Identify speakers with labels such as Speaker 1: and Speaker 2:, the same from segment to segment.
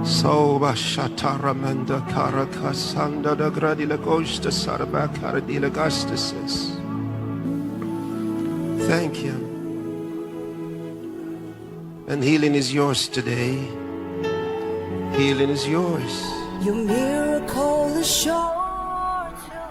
Speaker 1: Soba shataramanda karakasanda da gradila gosta saraba karadila gastasis. Thank you. And healing is yours today. Healing is yours.
Speaker 2: Your miracle is sure today.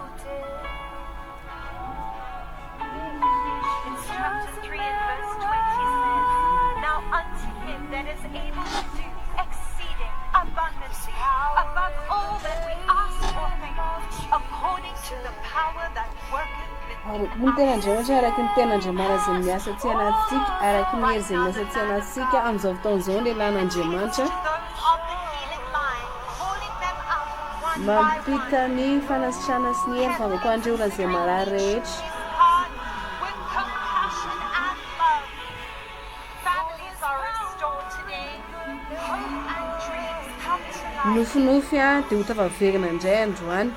Speaker 3: In Psalms 3 and verse 20 says, now unto him that is able to do exceeding abundantly above all that we ask or think, according to the power that worketh
Speaker 4: Ary Andriamanitra araka ny ten'Andriamanitra izay miasa tsy anatsika, araka ny hery izay miasa tsy anatsika amin'izao fotoan'izao ny lehilahin'Andriamanitra mampita ny fanasitrana sy ny hery favako an'ireo raha izay marary rehetra. Nofinofy dia ho tafaverina indray androany.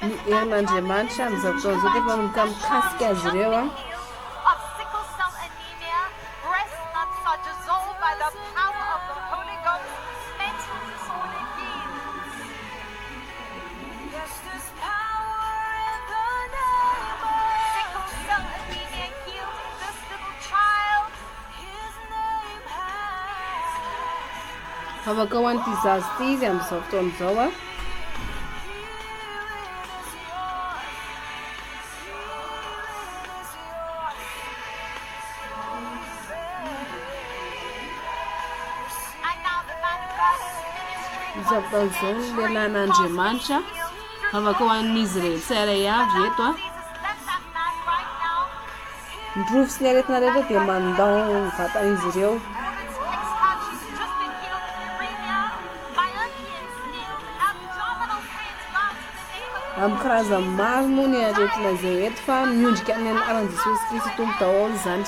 Speaker 4: Ny herin'Andriamanitra amin'izao fotoan'izao dia efa manomboka mikasika azy ireo afaka ho an'ity zazy ity izy amin'izao fotoan'izao izao fotoan'izao ny lehilahin'Andriamanitra afaka ho an'izy rehetra tsirairay avy eto ny rovy sy ny aretina rehetra dia mandao ny vatan'izy ireo. Amin'ny karazany maro moa ny aretina izay eto fa miondrika amin'ny anaran'i Jesosy Kristy tompo daholo izany.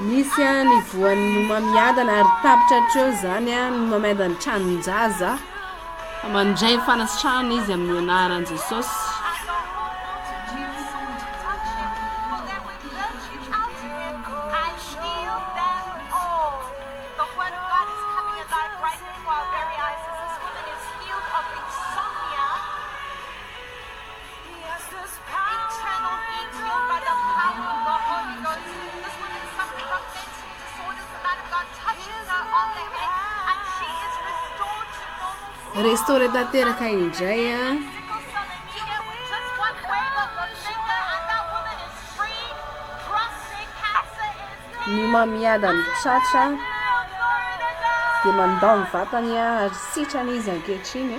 Speaker 4: Misy ny voan'ny mamiadana ary tapitra hatreo izany ny mamiadany tranon-jaza mandray fanasitrahana izy amin'ny anaran'i Jesosy. Restauré tanteraka indray ny mamiadany tratra dia mandao ny vatany ary sitrana izy ankehitriny.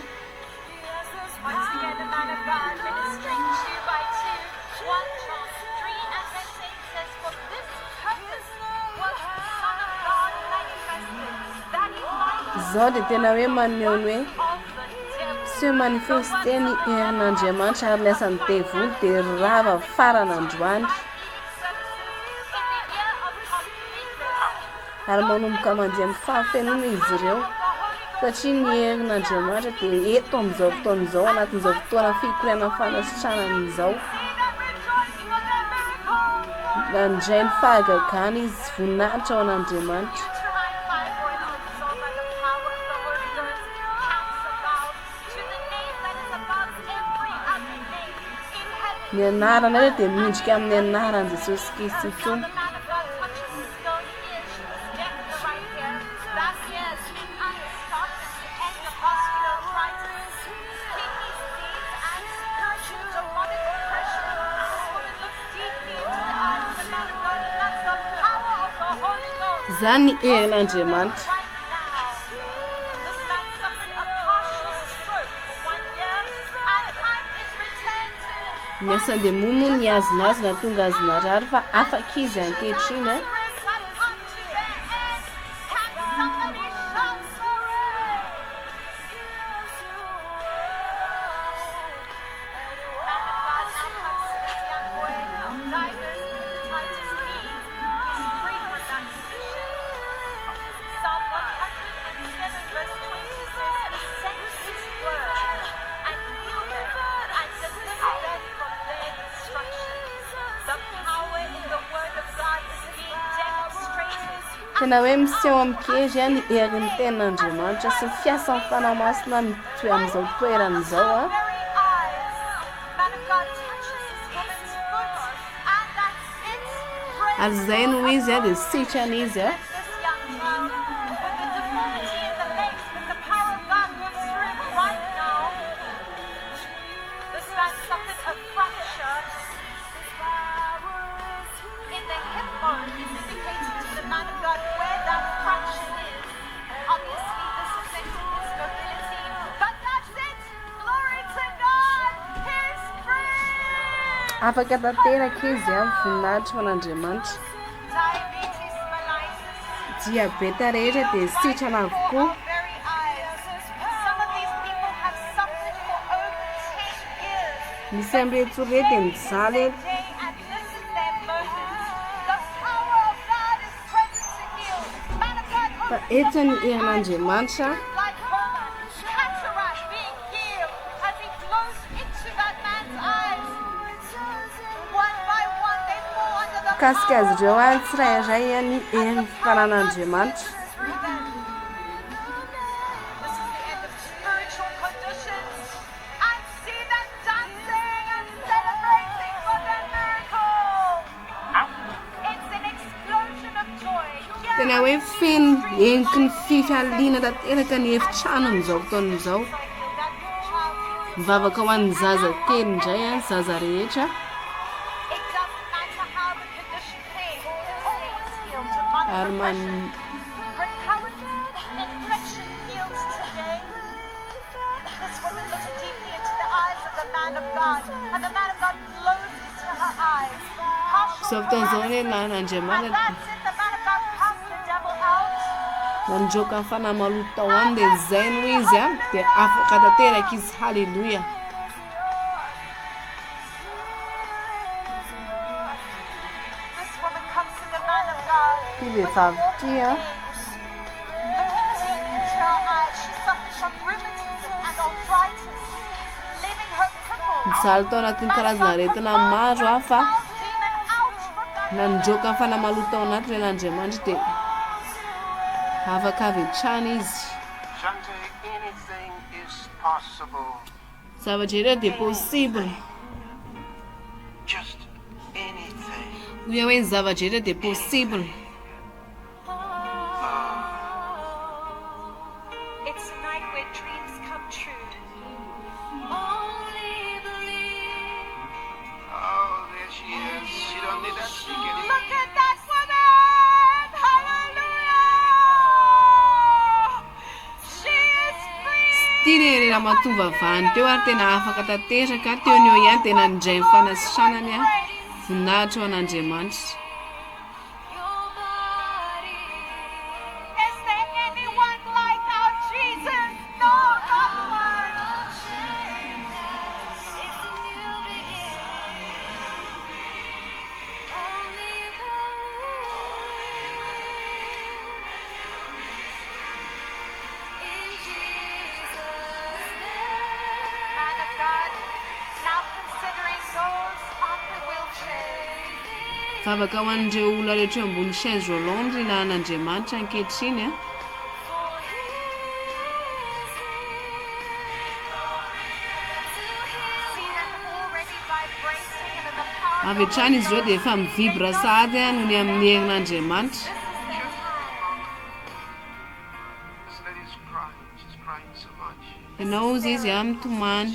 Speaker 4: Izao dia tena hoe maneho ny hoe sy manifeste ny herin'Andriamanitra ary lasan'ny devoly dia rava farana androany ary manomboka mandeha amin'ny fahafenona izy ireo satria ny herin'Andriamanitra dia eto amin'izao fotoan'izao anatin'izao fotoana fikorianan'ny fanasitranana izao nandray ny fahagagana izy voninahitra ao an'Andriamanitra. Ny anarana ilay dia miondrika amin'ny anaran'i Jesosy Kristy tompo. Izany ny herin'Andriamanitra. Miasa dia momo ny azonazy na tonga azy marary fa afaka izy ankehitriny tena hoe miseho amikezy a ny herin'ny ten'Andriamanitra sy ny fiasan'ny fanamasina mitohy amin'izao toerana izao a. Ary izay no izy a dia sitrana izy a. Afaka tanteraka izy a voninahitra an'Andriamanitra. Diabeta rehetra dia sitrana avokoa. Misy am'ireto reto dia mijaly fa eto ny herin'Andriamanitra. Kasika azy ireo a tsirairay a ny herin'ny fifanan'Andriamanitra. Tena hoe feno eniky ny fifaliana tanteraka ny efitrano amin'izao fotoan'izao. Mivavaka ho an'ny zaza kely indray a, zaza rehetra. Ary izao fotoan'izao ny nan'Andriamanitra nandroaka ny fanahy maloto tao any dia izay no izy a dia afaka tanteraka izy. Halleluja. Ty vehivavy ty a mijaly tao anatin'ny karazana aretina maro a fa nandroaka ny fanahy maloto tao anaty ren'Andriamanitra dia afaka avy hatrany izy. Zavatra rehetra dia possible. Uya hoe ny zavatra rehetra dia possible. Tirerera matovavany teo ary tena afaka tanteraka teo ny eo ihany tena nindray ny fanasitranany a voninahitra ho an'Andriamanitra. Vavaka ho an'ireo olona rehetra eo ambony chaise roulante ry lahan'Andriamanitra ankehitriny a. Avy hatrany izy ireo dia efa mivibra sahady a noho ny amin'ny herin'Andriamanitra. Ianao izy a mitomany.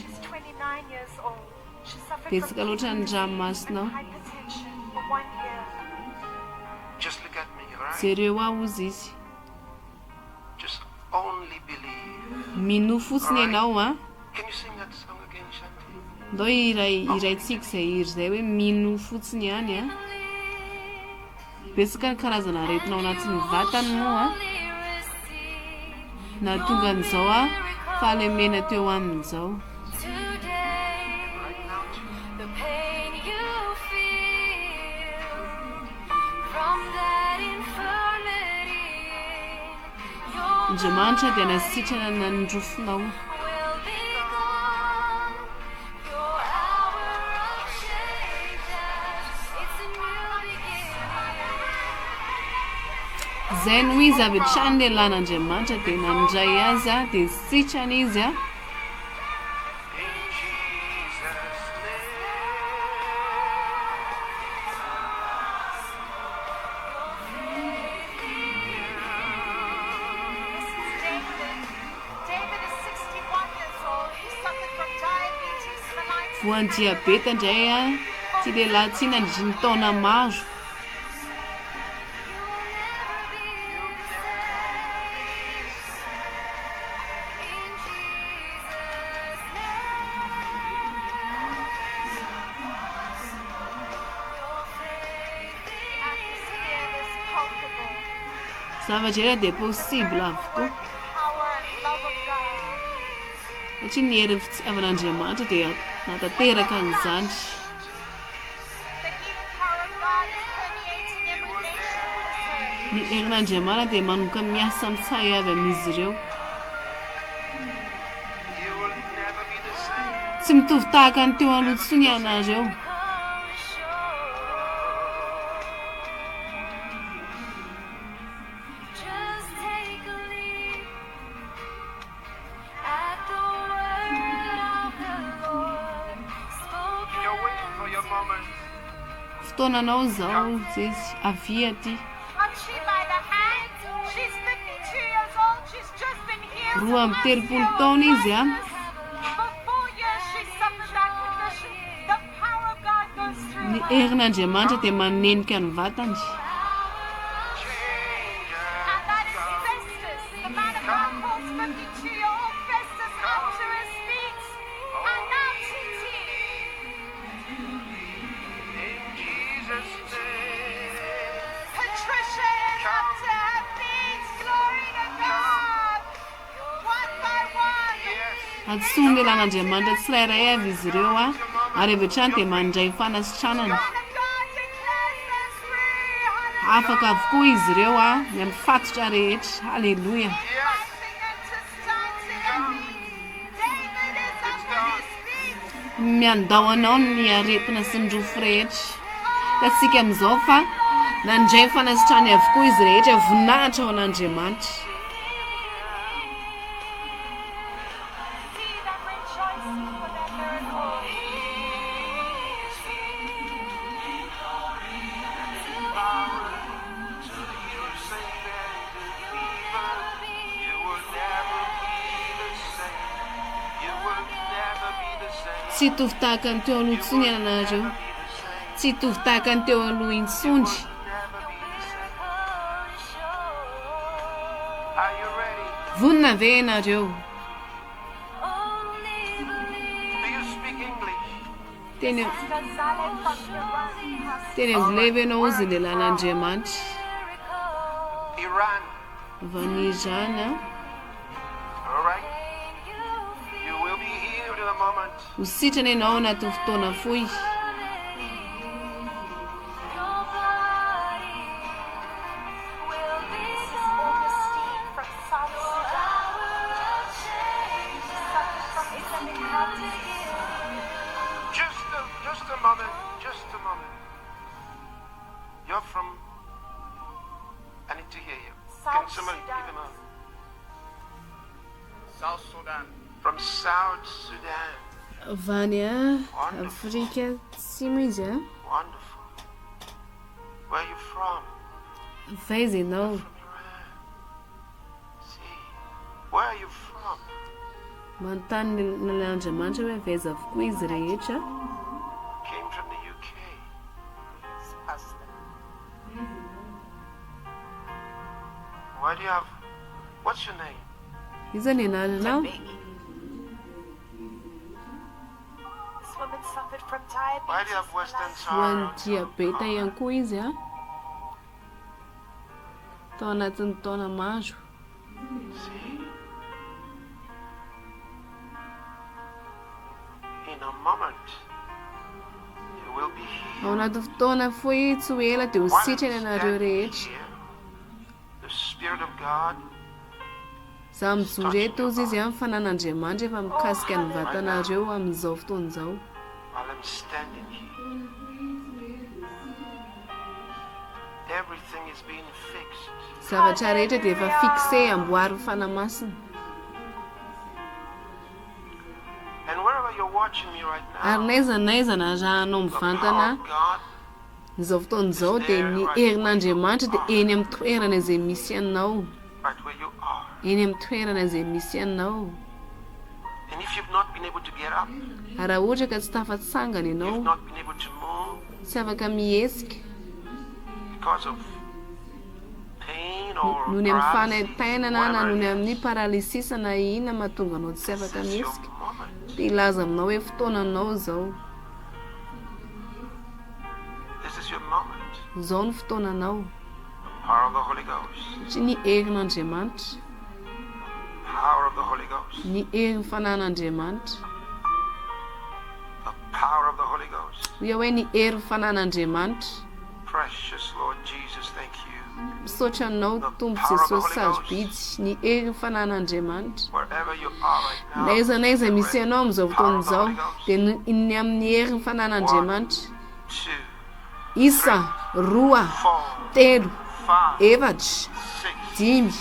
Speaker 4: Betsaka loatra ny ranomasina. Jereo aho izy izy. Mino fotsiny ianao a. Ndao iraitsika izay hira izay hoe mino fotsiny ihany a. Betsaka ny karazana aretina ao anatin'ny vatany moa a. Na tonga an'izao a fahalemena teo amin'izao. Andriamanitra dia nasitrana nandrofinao. zay no izy avy trany le lan'Andriamanitra dia nandray azy dia sitrany izy
Speaker 3: David is 61 years old. He suffered from diabetes, mellitus.
Speaker 4: voan'ny diabeta indray tsy lehilahy tsy nandritry ny taona maro. Zavatra ela dia possible avokoa
Speaker 3: Power and love of God.
Speaker 4: satria ny hery fitiavan'Andriamanitra dia natateraka an'izany.
Speaker 3: The healing power of God is permeating every nation on this earth.
Speaker 4: Ny herin'Andriamanitra dia manomboka miasa mitsay avy amin'izy ireo.
Speaker 1: You will never be the same.
Speaker 4: Tsy mitovy tahaka ny teo aloha tsony ianareo.
Speaker 2: Just take a leap at the word of the Lord spoken.
Speaker 1: You're waiting for your moment.
Speaker 4: Fotoananao zao Jesy avy aty.
Speaker 3: And she by the hand, she's 52 years old. She's just been healed.
Speaker 4: Roa amby telopolo taona izy
Speaker 3: For 4 years she suffered that condition. The power of God goes through
Speaker 4: ny
Speaker 3: her.
Speaker 4: herin'Andriamanitra dia manenika ny vatany.
Speaker 3: And that is Festus. The man of God calls 52-year-old Festus up to his feet. And now Titi.
Speaker 1: In Jesus' name.
Speaker 3: Patricia is up to her feet. Glory to God. One by one.
Speaker 1: Yes.
Speaker 4: Atsoiny le lan'Andriamanitra tsirairay avy izy ireo ary avy hatrany dia mandray fanasitranana.
Speaker 3: Man of God declares them free. Hallelujah.
Speaker 4: Afaka avokoa izy ireo ny amin'ny fatotra rehetra. Halleluja.
Speaker 3: Rising and to stand to their feet. David is up on his feet.
Speaker 4: Miandao anao ny aretina sy ny rofo rehetra. Tatsika amin'izao fa nandray fanasitrany avokoa izy rehetra voninahitra ao an'Andriamanitra.
Speaker 3: See them rejoicing for their miracle.
Speaker 1: You will never be the same. You will never be the same.
Speaker 4: Tsy hitovy tahaka ny teo aloha intsony ianareo. Tsy hitovy tahaka ny teo aloha intsony.
Speaker 1: Never be the same. Are you ready?
Speaker 4: Vonina ve ianareo?
Speaker 1: Do you speak English?
Speaker 4: Teny
Speaker 3: Gonzalez from Iran.
Speaker 4: teny angolais ianao ozy ny lan'Andriamanitra.
Speaker 1: Iran.
Speaker 4: Avy any Irana.
Speaker 1: All right. You will be healed in a moment.
Speaker 4: Ho sitrana ianao anaty fotoana fohy.
Speaker 3: This is Augustine from South Sudan. Suffers from ischemic heart disease.
Speaker 1: Just a moment. Just a moment. You're from. I need to hear you. Can
Speaker 3: South
Speaker 1: somebody
Speaker 3: Sudan.
Speaker 1: give him a? South Sudan. From South Sudan.
Speaker 4: Avy any Afrika Atsimo izy
Speaker 1: Wonderful. Where are you from?
Speaker 4: Faiza ianao.
Speaker 1: From Iran. See. Where are you from?
Speaker 4: Manontany n'Andriamanitra hoe faiza avokoa izy rehetra.
Speaker 1: Came from the UK. Why do you have? What's your name?
Speaker 4: Iza ny anaranao?
Speaker 3: This woman suffered from diabetes.
Speaker 1: Why do you have Western
Speaker 4: Voan'ny
Speaker 1: Sahara?
Speaker 4: diabeta ihany koa izy tao anatin'ny taona maro.
Speaker 1: See. In a moment, you will be healed.
Speaker 4: Ao anaty fotoana fohy tsy ho ela dia ho
Speaker 1: While I'm
Speaker 4: sitrana ianareo
Speaker 1: standing
Speaker 4: rehetra.
Speaker 1: here, the Spirit of God
Speaker 4: Za mijoro eto ozy izy fanan'Andriamanitra efa mikasika ny vatanareo amin'izao fotoana izao.
Speaker 1: while I'm standing here. everything is being fixed.
Speaker 4: Zavatra rehetra dia efa fixe amboary ho fanamasina.
Speaker 1: And wherever you're watching me right
Speaker 4: Ary
Speaker 1: now,
Speaker 4: n'aiza n'aiza na rahanao
Speaker 1: the power
Speaker 4: mivantana
Speaker 1: of God
Speaker 4: izao fotoan'izao dia ny herin'Andriamanitra dia eny amin'ny toerana izay misy anao.
Speaker 1: right where you are.
Speaker 4: Eny amin'ny toerana izay misy anao.
Speaker 1: And if you've not been able to get up,
Speaker 4: Ary raha ohatra ka tsy tafatsangana
Speaker 1: you've
Speaker 4: ianao,
Speaker 1: not been able to move
Speaker 4: tsy afaka mihesika
Speaker 1: because of pain or
Speaker 4: noho ny amin'ny
Speaker 1: paralysis,
Speaker 4: fanaitainana na
Speaker 1: whatever
Speaker 4: noho ny
Speaker 1: it is,
Speaker 4: amin'ny paralysisa na inona mahatonga anao tsy afaka
Speaker 1: this is your
Speaker 4: mihesika,
Speaker 1: moment.
Speaker 4: dia ilaza aminao hoe fotoananao zao.
Speaker 1: This is your moment.
Speaker 4: Zao ny fotoananao.
Speaker 1: Power of the Holy Ghost.
Speaker 4: Satria ny herin'Andriamanitra,
Speaker 1: Power of the Holy Ghost.
Speaker 4: ny herin'ny fanan'Andriamanitra,
Speaker 1: The power of the Holy Ghost.
Speaker 4: hoe hoe ny herin'ny fanan'Andriamanitra.
Speaker 1: Precious Lord Jesus, thank you.
Speaker 4: Misaotra anao Tompo Jesosy sarobidy, ny herin'ny fanan'Andriamanitra.
Speaker 1: Wherever you are right now,
Speaker 4: N'aiza n'aiza misy anao amin'izao
Speaker 1: power of the
Speaker 4: fotoan'izao
Speaker 1: Holy Ghost.
Speaker 4: dia ny amin'ny herin'ny fanan'Andriamanitra.
Speaker 1: 2,
Speaker 4: Isa, roa,
Speaker 1: 4,
Speaker 4: telo,
Speaker 1: 5,
Speaker 4: efatra,
Speaker 1: 6,
Speaker 4: dimy,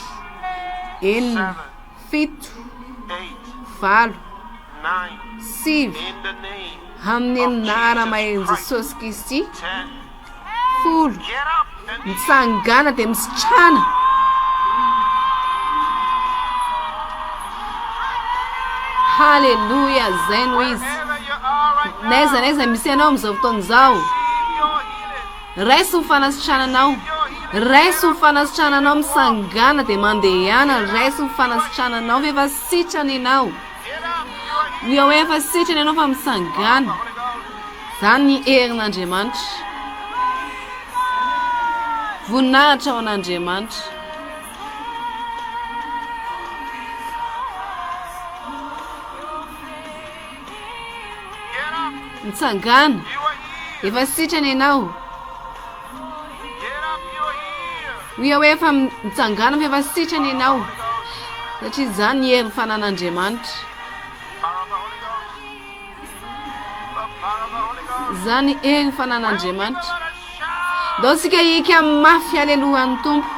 Speaker 4: enina,
Speaker 1: 7,
Speaker 4: fito,
Speaker 1: 8,
Speaker 4: valo,
Speaker 1: 9.
Speaker 4: sivy,
Speaker 1: In the name
Speaker 4: amin'ny
Speaker 1: of
Speaker 4: anaramahin'i
Speaker 1: Jesus Christ.
Speaker 4: Jesosy Kristy.
Speaker 1: 10.
Speaker 4: Folo,
Speaker 1: Get up and
Speaker 4: mitsangana dia misitrana. Haleluya, zay no izy.
Speaker 1: wherever you are right now,
Speaker 4: N'aiza n'aiza misy anao amin'izao fotoan'izao,
Speaker 1: receive your healing.
Speaker 4: raiso ny fanasitrananao. Raiso ny fanasitrananao misangana dia mandehana. Raiso ny fanasitrananao fa efa sitrana ianao.
Speaker 1: Get up, you are healed.
Speaker 4: Hoe hoe efa sitrana ianao fa misangana.
Speaker 1: Holy Ghost.
Speaker 4: Zany ny herin'Andriamanitra. Voninahitra ao an'Andriamanitra.
Speaker 1: Get up,
Speaker 4: Mitsangana,
Speaker 1: you are healed.
Speaker 4: efa sitrana ianao.
Speaker 1: Get up, you are healed.
Speaker 4: Hoe efa mitsangana fa efa sitrana ianao. Satria zany ny herin'ny fanan'Andriamanitra.
Speaker 1: Power of the Holy Ghost. The power of the Holy Ghost.
Speaker 4: Zany ny herin'ny fanan'Andriamanitra.
Speaker 1: Let us shout.
Speaker 4: Dao sika hika mafy aleluhan'ny Tompo.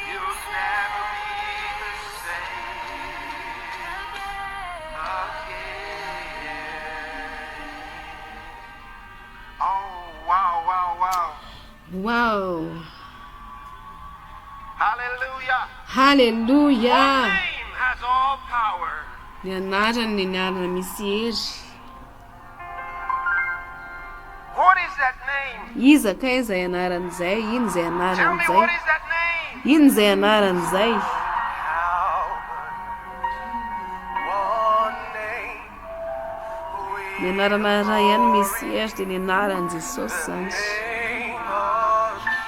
Speaker 1: You'll never be the same again. Oh, wow, wow, wow.
Speaker 4: Wow.
Speaker 1: Hallelujah.
Speaker 4: Haleluya.
Speaker 1: One name has all power.
Speaker 4: Ny anarany ny anarana misy hery.
Speaker 1: What is that name?
Speaker 4: Iza ka izay anaran'izay? Ino izay
Speaker 1: Tell me,
Speaker 4: anaran'izay?
Speaker 1: what is that name?
Speaker 4: Ino izay anaran'izay?
Speaker 1: Power. One name.
Speaker 4: Ny anarana iray ihany misy hery dia ny anaran'i Jesosy zany.
Speaker 1: Name of Jesus.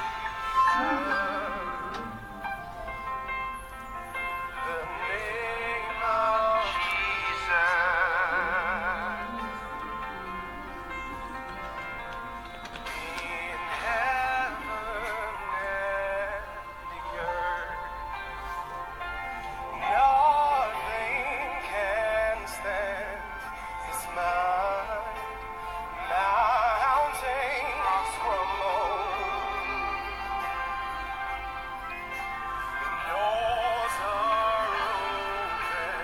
Speaker 1: The name of Jesus. In heaven and the earth, nothing can stand this might. Mountains crumble, and doors are open.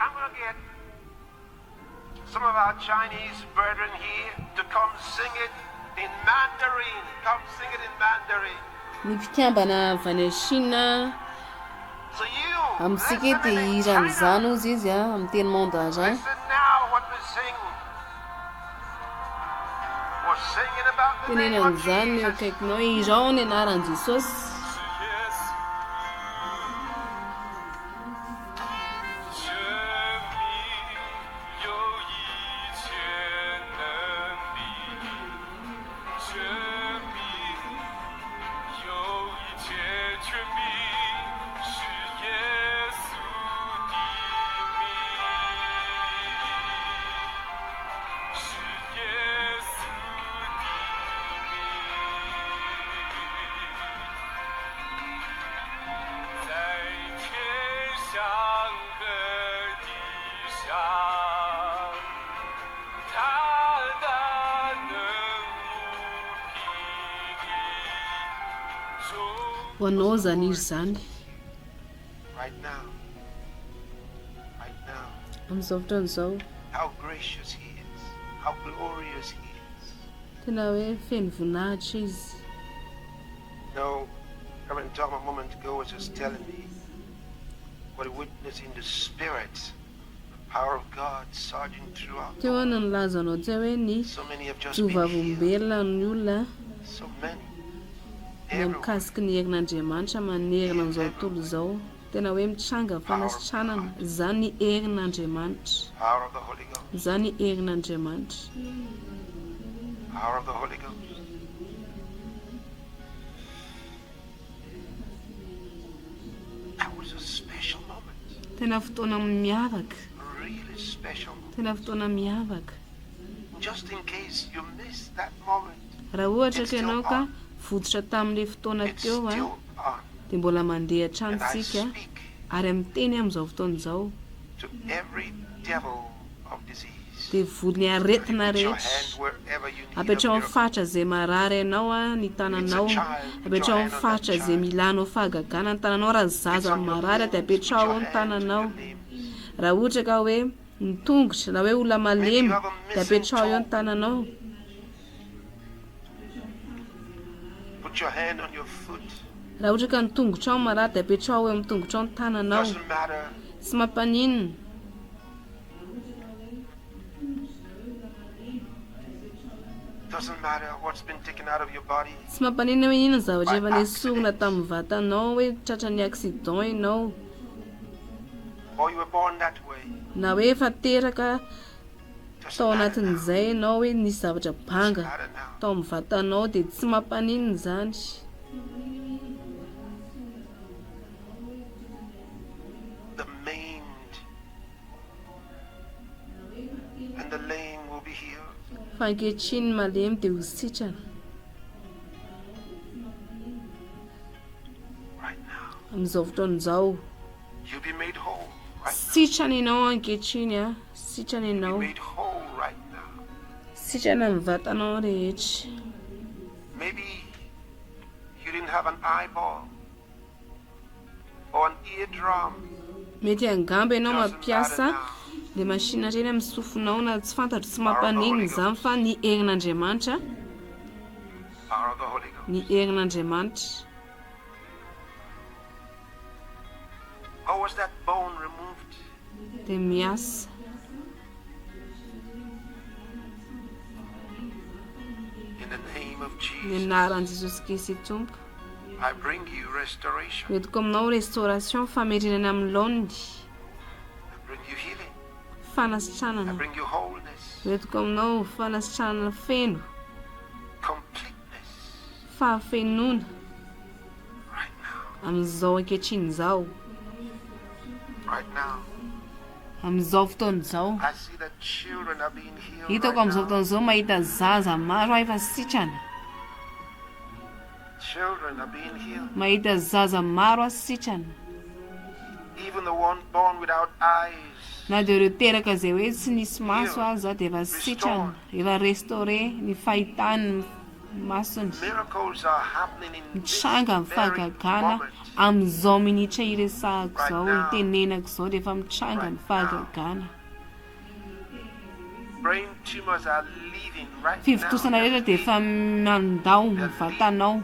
Speaker 1: I'm gonna get some of our Chinese brethren here to come sing it in Mandarin. Come sing it in Mandarin.
Speaker 4: Ny mpikambana avy any Chine
Speaker 1: So you
Speaker 4: amintsika
Speaker 1: listen
Speaker 4: dia
Speaker 1: in
Speaker 4: iran'izany
Speaker 1: China.
Speaker 4: ozy izy amin'ny teny mandarin.
Speaker 1: Listen now what we sing. We're singing about the name of
Speaker 4: Tenenan'izany eo
Speaker 1: Jesus.
Speaker 4: akaikinao irao ny anaran'i Jesosy.
Speaker 1: Yes.
Speaker 4: ho anao zany izy zany
Speaker 1: Right now. Right now.
Speaker 4: amin'izao fotoan'izao
Speaker 1: How gracious he is. How glorious he is.
Speaker 4: tena hoe feno voninahitra izy.
Speaker 1: No, Reverend Tom a moment ago was just telling me what a witness in the spirit, the power of God surging throughout.
Speaker 4: teo any nilazanao tsy hoe ny
Speaker 1: So many have just been healed.
Speaker 4: tovavombelona ny olona
Speaker 1: So many.
Speaker 4: ny
Speaker 1: Everywhere.
Speaker 4: mikasiky ny herin'andriamanitra manerina an'izao tontolo izao tena hoe mitranga ny fanasitranana izany ny herin'andriamanitra
Speaker 1: Power of the Holy Ghost.
Speaker 4: izany ny herin'andriamanitra
Speaker 1: Power of the Holy Ghost. That was a special moment.
Speaker 4: tena fotoana miavaka
Speaker 1: A really special moment.
Speaker 4: tena fotoana miavaka
Speaker 1: Just in case you missed that moment,
Speaker 4: raha ohatra ka ianao ka vototra tamin'ilay fotoana
Speaker 1: it's
Speaker 4: teo a
Speaker 1: still on.
Speaker 4: dia mbola mandeha
Speaker 1: And I
Speaker 4: trantsika
Speaker 1: speak
Speaker 4: ary miteny amin'izao fotoana izao
Speaker 1: to every devil of disease.
Speaker 4: dia volony aretina
Speaker 1: Put your
Speaker 4: rehetra
Speaker 1: hand wherever you need a
Speaker 4: apetrao amin'ny
Speaker 1: miracle.
Speaker 4: fatra izay marary ianao a ny tananao apetrao amin'ny fatra izay milanao fahagagana ny tananao raha zaza ny marary dia apetrao ao ny tananao raha ohatra ka hoe nitongotra na hoe olona malemy dia apetrao eo ny tananao
Speaker 1: Put your hand on your foot.
Speaker 4: raha ohatra ka nitongotra ao marary dia apetrao eo amin'ny tongotra ao ny tananao
Speaker 1: Doesn't matter.
Speaker 4: sy mampanino
Speaker 1: Doesn't matter what's been taken out of your body.
Speaker 4: sy mampanino hoe inona ny zavatra efa nesorona tamin'ny vatanao hoe tratra ny accident ianao
Speaker 1: Or you were born that way.
Speaker 4: na hoe efa teraka
Speaker 1: Doesn't
Speaker 4: tao
Speaker 1: matter now.
Speaker 4: anatin'izay ianao hoe nisy zavatra banga
Speaker 1: Matter now.
Speaker 4: tao amin'ny vatanao dia tsy mampanino zany
Speaker 1: The maimed and the lame will be healed.
Speaker 4: fa ankehitriny malemy dia ho sitrana
Speaker 1: Right now.
Speaker 4: amin'izao fotoan'izao
Speaker 1: You'll be made whole. Right
Speaker 4: sitrana ianao ankehitriny a sitrana
Speaker 1: now.
Speaker 4: ianao
Speaker 1: Be made whole right now.
Speaker 4: sitrana amin'ny vatanao rehetra
Speaker 1: Maybe you didn't have an eyeball or an eardrum.
Speaker 4: mety angamba ianao
Speaker 1: Doesn't
Speaker 4: mampiasa
Speaker 1: matter now.
Speaker 4: le mashina reny amin'ny sofinao na tsy fantatro tsy mampanino izany fa ny herin'andriamanitra
Speaker 1: Power of the Holy Ghost.
Speaker 4: ny herin'andriamanitra
Speaker 1: How was that bone removed?
Speaker 4: dia miasa
Speaker 1: In the name of
Speaker 4: ny
Speaker 1: Jesus,
Speaker 4: anaran'i jesosy kristy tompo
Speaker 1: I bring you restoration.
Speaker 4: metiko aminao restauration famerenana amin'ny laoniny
Speaker 1: I bring you healing. I
Speaker 4: fanasitranana
Speaker 1: bring you wholeness,
Speaker 4: metiko aminao fanasitranana feno
Speaker 1: completeness.
Speaker 4: fahafenona
Speaker 1: Right now.
Speaker 4: amin'izao ankehitriny izao
Speaker 1: Right now.
Speaker 4: amin'izao fotoan'izao
Speaker 1: I see that children are being healed.
Speaker 4: hitako
Speaker 1: Right
Speaker 4: amin'izao
Speaker 1: now.
Speaker 4: fotoan'izao mahita zaza maro a efa sitrana
Speaker 1: Children are being healed.
Speaker 4: mahita zaza maro a sitrana
Speaker 1: Even the one born without eyes.
Speaker 4: na dia ireo teraka izay hoe tsy nisy maso azy za dia efa sitrana efa restauré ny fahitany masony
Speaker 1: Miracles are happening in this
Speaker 4: mitranga amin'ny
Speaker 1: very
Speaker 4: fahagagana
Speaker 1: moment.
Speaker 4: amin'izao minitra iresahako izao itenenako izao dia efa mitranga ny fahagagana
Speaker 1: Brain tumors are leaving right
Speaker 4: fivitosana
Speaker 1: now.
Speaker 4: rehetra dia efa mandao ny vatanao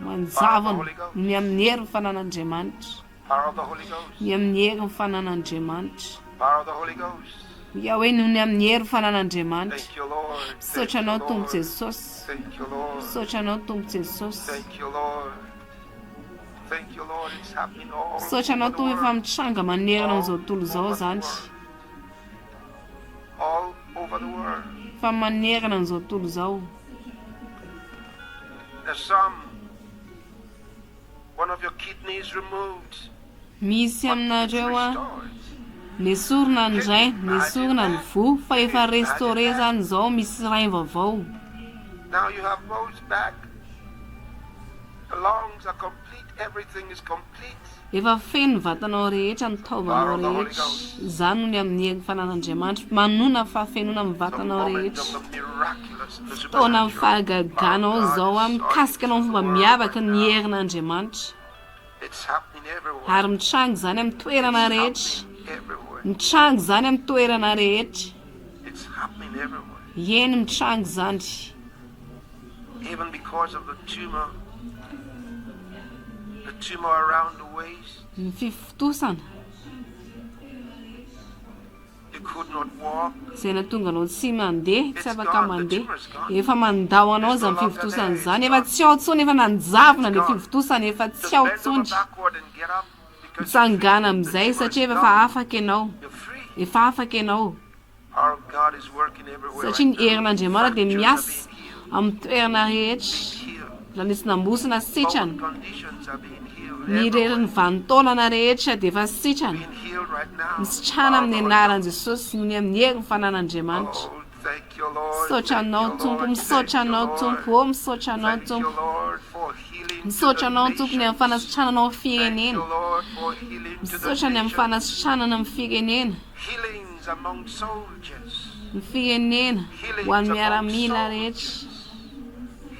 Speaker 4: manjavana ny amin'ny hery ny fanan'andriamanitra
Speaker 1: Power of the Holy Ghost.
Speaker 4: ny amin'ny hery ny fanan'andriamanitra
Speaker 1: Power of the Holy Ghost.
Speaker 4: ia hoe noho ny amin'ny hery ny fanan'andriamanitra
Speaker 1: Thank you, Lord. Thank
Speaker 4: misaotra
Speaker 1: you,
Speaker 4: anao
Speaker 1: Lord.
Speaker 4: tompo jesosy
Speaker 1: Thank you, Lord.
Speaker 4: misaotra anao tompo jesosy
Speaker 1: Thank you, Lord. Thank you, Lord. It's happening all
Speaker 4: misaotra anao
Speaker 1: over the
Speaker 4: tompo efa
Speaker 1: world.
Speaker 4: mitranga manerana amin'izao tontolo izao zany
Speaker 1: All over the world.
Speaker 4: fa manerana amin'izao tontolo izao
Speaker 1: There's some. One of your kidneys removed.
Speaker 4: misy
Speaker 1: It's
Speaker 4: aminareo a
Speaker 1: restored.
Speaker 4: nesorina ny ray nesorina ny vo fa efa restauré zany izao misy rainy vaovao
Speaker 1: Now you have bones back. The lungs are complete. Everything is complete.
Speaker 4: efa feno ny vatanao rehetra ny taovanao rehetra izany no ny amin'ny hery fanan'andriamanitra manona fahafenona amin'ny
Speaker 1: The
Speaker 4: vatanao
Speaker 1: moment
Speaker 4: rehetra
Speaker 1: of the miraculous, the
Speaker 4: taona amin'ny
Speaker 1: supernatural.
Speaker 4: fahagaganao izao a mikasika anao ny fomba miavaka ny herin'andriamanitra
Speaker 1: It's happening everywhere.
Speaker 4: ary mitrango zany amin'ny toerana rehetra
Speaker 1: Everywhere.
Speaker 4: mitrango zany amin'ny toerana rehetra
Speaker 1: It's happening everywhere.
Speaker 4: eny mitrango zany
Speaker 1: Even because of the tumor around the waist,
Speaker 4: ny fifotosana
Speaker 1: you could not walk.
Speaker 4: zay natonga anao tsy mandeha tsy afaka mandeha efa mandao anao zany fifotosana zany efa tsy ao tsony efa nanjavona le fifotosana efa tsy ao
Speaker 1: Bend
Speaker 4: tsony
Speaker 1: over backward and get up because
Speaker 4: mitsangana amin'izay satria efa afaka ianao
Speaker 1: you're free.
Speaker 4: efa afaka ianao
Speaker 1: Power of God is working everywhere.
Speaker 4: satria ny
Speaker 1: Right now.
Speaker 4: herin'andriamanitra dia
Speaker 1: Fractures
Speaker 4: miasa
Speaker 1: are being healed.
Speaker 4: amin'ny toerana rehetra
Speaker 1: Healed.
Speaker 4: raha nisy nambosina sitrana
Speaker 1: Bone conditions are being healed.
Speaker 4: ny reriny vanitaolana rehetra dia efa sitrana
Speaker 1: Being healed right now.
Speaker 4: misitrana amin'ny anaran'i jesosy noho ny amin'ny hery ny fanan'andriamanitra
Speaker 1: Oh, thank you, Lord.
Speaker 4: misaotra
Speaker 1: Thank
Speaker 4: anao
Speaker 1: you,
Speaker 4: tompo
Speaker 1: Lord.
Speaker 4: misaotra
Speaker 1: Thank you,
Speaker 4: anao
Speaker 1: Lord.
Speaker 4: tompo o misaotra anao
Speaker 1: Thank you,
Speaker 4: tompo
Speaker 1: Lord, for healing to
Speaker 4: misaotra
Speaker 1: the
Speaker 4: anao tompo ny amin'ny
Speaker 1: nations.
Speaker 4: fanasitrananao
Speaker 1: Thank
Speaker 4: firenena
Speaker 1: you, Lord, for healing to the
Speaker 4: misaotra ny amin'ny
Speaker 1: nations.
Speaker 4: fanasitranana amin'ny firenena
Speaker 1: Healings among soldiers.
Speaker 4: ny firenena ho an'ny miaramila rehetra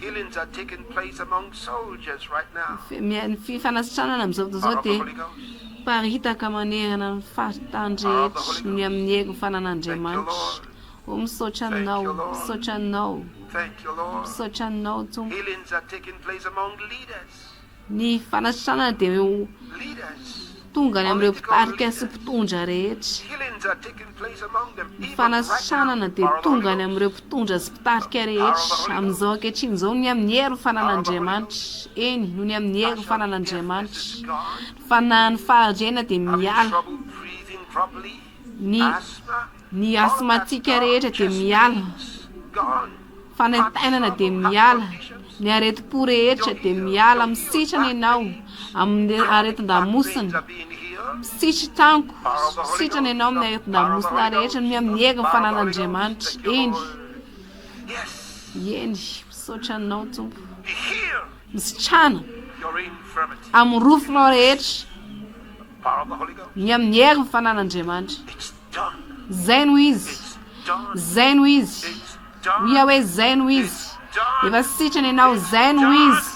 Speaker 1: Healings are taking place among soldiers right now.
Speaker 4: ny fanasitranana amin'izao fotoana
Speaker 1: Power
Speaker 4: zao
Speaker 1: of the
Speaker 4: dia
Speaker 1: Holy Ghost.
Speaker 4: paritaka manerana ny faritany rehetra ny amin'ny hery ny fanan'andriamanitra o misaotra anao misaotra anao
Speaker 1: Thank you, Lord.
Speaker 4: misaotra anao tompo
Speaker 1: Healings are taking place among leaders.
Speaker 4: ny fanasitranana dia
Speaker 1: Leaders.
Speaker 4: tonga ny amin'ireo mpitarika sy mpitondra rehetra
Speaker 1: Healings are taking place among them.
Speaker 4: ny
Speaker 1: Even
Speaker 4: fanasitranana
Speaker 1: right
Speaker 4: dia
Speaker 1: now.
Speaker 4: tonga ny amin'ireo mpitondra sy mpitarika rehetra amin'izao ankehitriny izao ny amin'ny hery ny fanan'andriamanitra eny no ny amin'ny hery ny fanan'andriamanitra fanahany faharena dia
Speaker 1: Having
Speaker 4: miala
Speaker 1: trouble breathing properly.
Speaker 4: ny
Speaker 1: Asthma.
Speaker 4: ny asmatika rehetra dia miala
Speaker 1: Gone.
Speaker 4: fanaitainana dia miala ny aretim-po rehetra dia miala misitrana ianao amin'ny aretin-damosina
Speaker 1: Are being healed.
Speaker 4: misitry tanko misitrana ianao amin'ny aretin-damosina rehetra no amin'ny hery ny fanan'andriamanitra eny
Speaker 1: Yes.
Speaker 4: eny misaotra anao tompo
Speaker 1: Be healed.
Speaker 4: misitrana
Speaker 1: Your infirmity.
Speaker 4: amin'ny rofonao rehetra
Speaker 1: Power of the Holy Ghost.
Speaker 4: ny amin'ny hery ny fanan'andriamanitra
Speaker 1: It's done.
Speaker 4: zay no izy
Speaker 1: It's done.
Speaker 4: zay no izy
Speaker 1: It's done.
Speaker 4: hoia hoe zay no izy
Speaker 1: Done.
Speaker 4: efa sitrana ianao zay no izy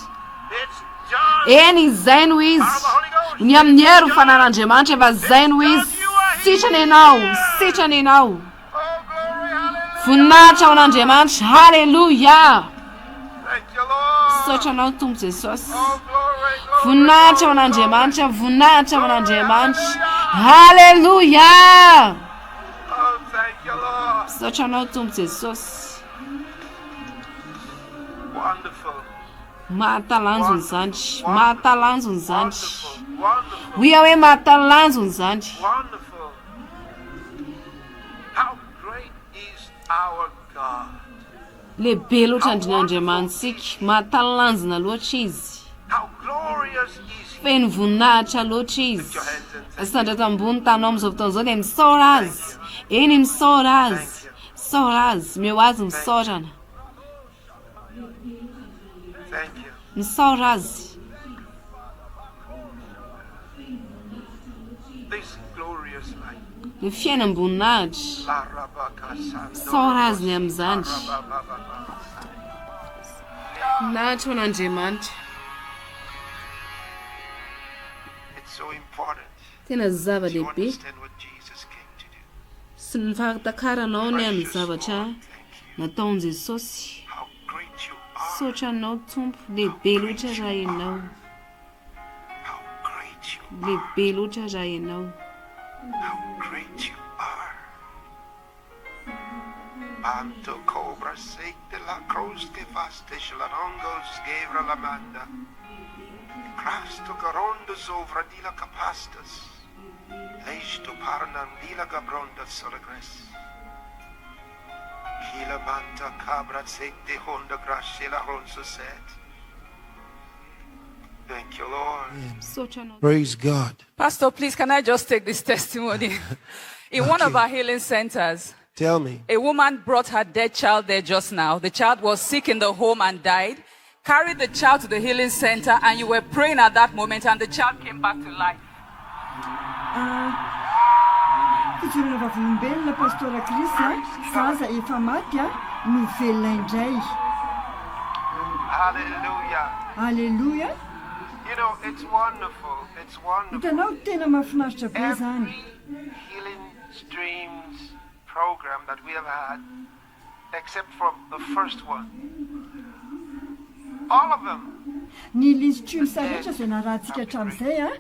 Speaker 1: It's done.
Speaker 4: eny zay no
Speaker 1: Power
Speaker 4: izy
Speaker 1: of the Holy Ghost.
Speaker 4: ny amin'ny hery ny fanan'andriamanitra efa zay no izy sitrana ianao sitrana ianao
Speaker 1: Oh, glory. Hallelujah.
Speaker 4: voninahitra ao an'andriamanitra halleluja
Speaker 1: Thank you, Lord.
Speaker 4: misaotra anao tompo jesosy
Speaker 1: Oh, glory. Glory.
Speaker 4: voninahitra ao an'andriamanitra voninahitra ao an'andriamanitra halleluja
Speaker 1: Oh, thank you, Lord.
Speaker 4: misaotra anao tompo jesosy
Speaker 1: Wonderful.
Speaker 4: mahatalanjo ny zandry mahatalanjo ny zandry
Speaker 1: Wonderful. Wonderful.
Speaker 4: hoia hoe mahatalanjo ny zandry
Speaker 1: Wonderful. How great is our God.
Speaker 4: lehibe loatra andrin'andriamanitsika mahatalanjona loatra izy
Speaker 1: How glorious is He.
Speaker 4: feno voninahitra loatra izy
Speaker 1: Your hands and say,
Speaker 4: asandrato ambony tanao amin'izao fotoan'izao dia misaora azy eny misaora azy misaora azy meo azy misaorana
Speaker 1: thank you.
Speaker 4: misaora azy
Speaker 1: This glorious light.
Speaker 4: ny fiainam-boninahitra
Speaker 1: La rabaka sando.
Speaker 4: misaora azy ny amin'izandry
Speaker 1: Rabababa.
Speaker 4: voninahitra ho an'andriamanitra
Speaker 1: It's so important
Speaker 4: tena
Speaker 1: to
Speaker 4: zava-dehibe
Speaker 1: understand what Jesus came to do.
Speaker 4: sy ny fahatakaranao ny amin'ny zavatra nataon'i jesosy
Speaker 1: How great you are.
Speaker 4: misaotra anao tompo lehibe loatra raha ianao
Speaker 1: How great you are.
Speaker 4: lehibe loatra raha ianao
Speaker 1: How great you are. Banto cobra sec de la cruz que faste shalarongos gevra la manda. Crasto garondo sovra di la capastas. Leisto parnan di la gabronda solagres. Kila manta cabra sec de honda gracia la ronso set. Thank you, Lord.
Speaker 4: misaotra anao
Speaker 1: Praise God.
Speaker 5: Pastor, please, can I just take this testimony? In one of
Speaker 1: Okay.
Speaker 5: our healing centers,
Speaker 1: Tell me.
Speaker 5: a woman brought her dead child there just now. The child was sick in the home and died. Carried the child to the healing center, and you were praying at that moment, and the child came back to life.
Speaker 6: fijorona vavolombelona pastora Krista zaza efa maty a no velona indray
Speaker 1: Hallelujah.
Speaker 6: alleluia
Speaker 1: You know, it's wonderful. It's wonderful.
Speaker 6: hitanao tena mahafinaritra be zany
Speaker 1: Every Healing Streams program that we have had, except from the first one, all of them,
Speaker 6: ny listrumsa rehetra izay narahantsika hatramin'izay a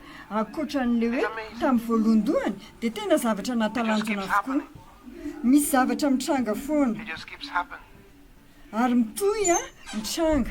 Speaker 6: akoatran'le hoe tamin'ny voalohany dia tena zavatra
Speaker 1: it just
Speaker 6: natalanjona
Speaker 1: keeps
Speaker 6: avokoa
Speaker 1: happening.
Speaker 6: misy zavatra mitranga foana
Speaker 1: It just keeps happening.
Speaker 6: ary mitohy a mitranga